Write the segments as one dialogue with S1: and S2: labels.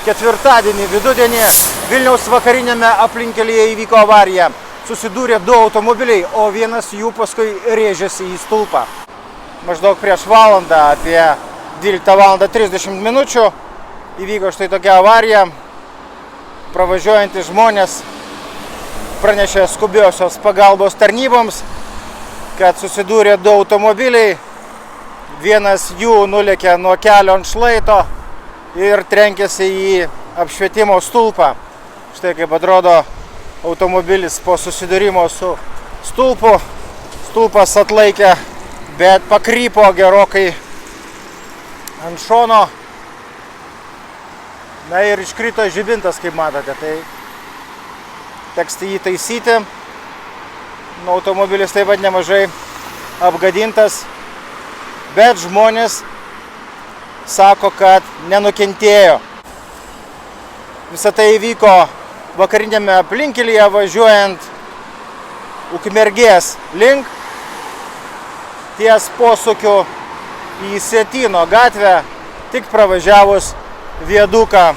S1: Ketvirtadienį vidudienį Vilniaus vakarinėme aplinkelyje įvyko avarija. Susidūrė du automobiliai, o vienas jų paskui rėžėsi į stulpą. Maždaug prieš valandą, apie 12:30 minučių, įvyko štai tokia avarija. Pravažiuojantys žmonės pranešė skubiosios pagalbos tarnyboms, kad susidūrė du automobiliai. Vienas jų nulėkė nuo kelio ant šlaito ir trenkėsi į apšvietimo stulpą. Štai kaip atrodo automobilis po susidūrimo su stulpu. Stulpas atlaikė, bet pakrypo gerokai ant šono. Na ir iškrito žibintas, kaip matote, tai teks jį taisyti. Automobilis taip pat nemažai apgadintas, bet žmonės sako, kad nenukentėjo. Visą tai įvyko vakarinėme aplinkelyje, važiuojant Ukmergės link, ties posūkiu į Sietyno gatvę, tik pravažiavus viaduką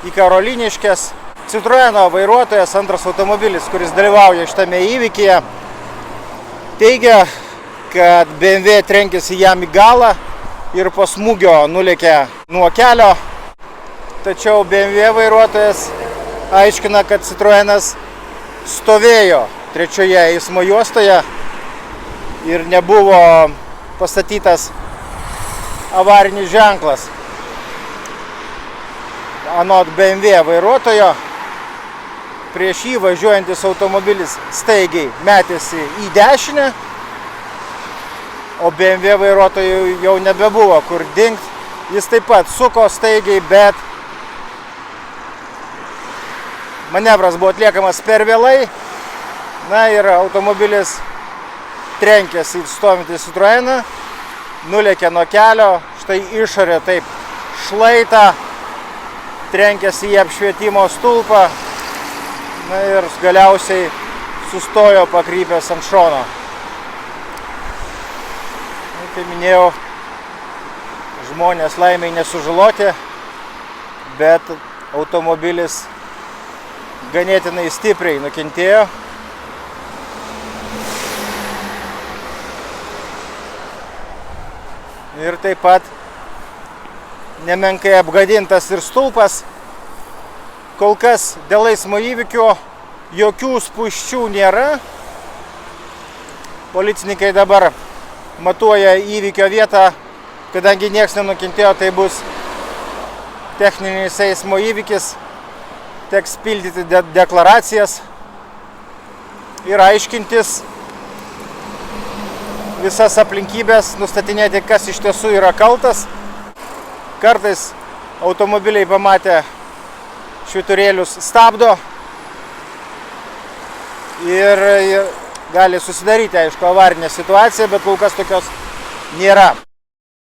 S1: į Karoliniškes. Citroeno vairuotojas, antras automobilis, kuris dalyvauja šitame įvykyje, teigia, kad BMW trenkėsi jam į galą ir po smūgio nulėkė nuo kelio. Tačiau BMW vairuotojas aiškina, kad Citroenas stovėjo trečioje eismo juostoje ir nebuvo pastatytas avarinis ženklas. Anot BMW vairuotojo, prieš jį važiuojantis automobilis staigiai metėsi į dešinę, o BMW vairuotojų jau nebebuvo kur dingt. Jis taip pat suko staigiai, bet manevras buvo atliekamas per vėlai. Na ir automobilis trenkėsi į stovintį Citroeną, nulėkė nuo kelio, štai išorė taip šlaitą, trenkėsi į apšvietimo stulpą, na ir galiausiai sustojo pakrypęs ant šono. Kaip minėjau, žmonės laimiai nesužaloti, bet automobilis ganėtinai stipriai nukentėjo. Ir taip pat nemenkai apgadintas ir stulpas. Kol kas dėl eismo įvykio jokių spūsčių nėra. Policininkai dabar matuoja įvykio vietą, kadangi nieks nenukentėjo, tai bus techninis eismo įvykis. Teks pildyti deklaracijas ir aiškintis visas aplinkybės, nustatinėti, kas iš tiesų yra kaltas. Kartais automobiliai pamatę švyturėlius stabdo ir gali susidaryti, aišku, avarinė situacija, bet kol kas tokios nėra.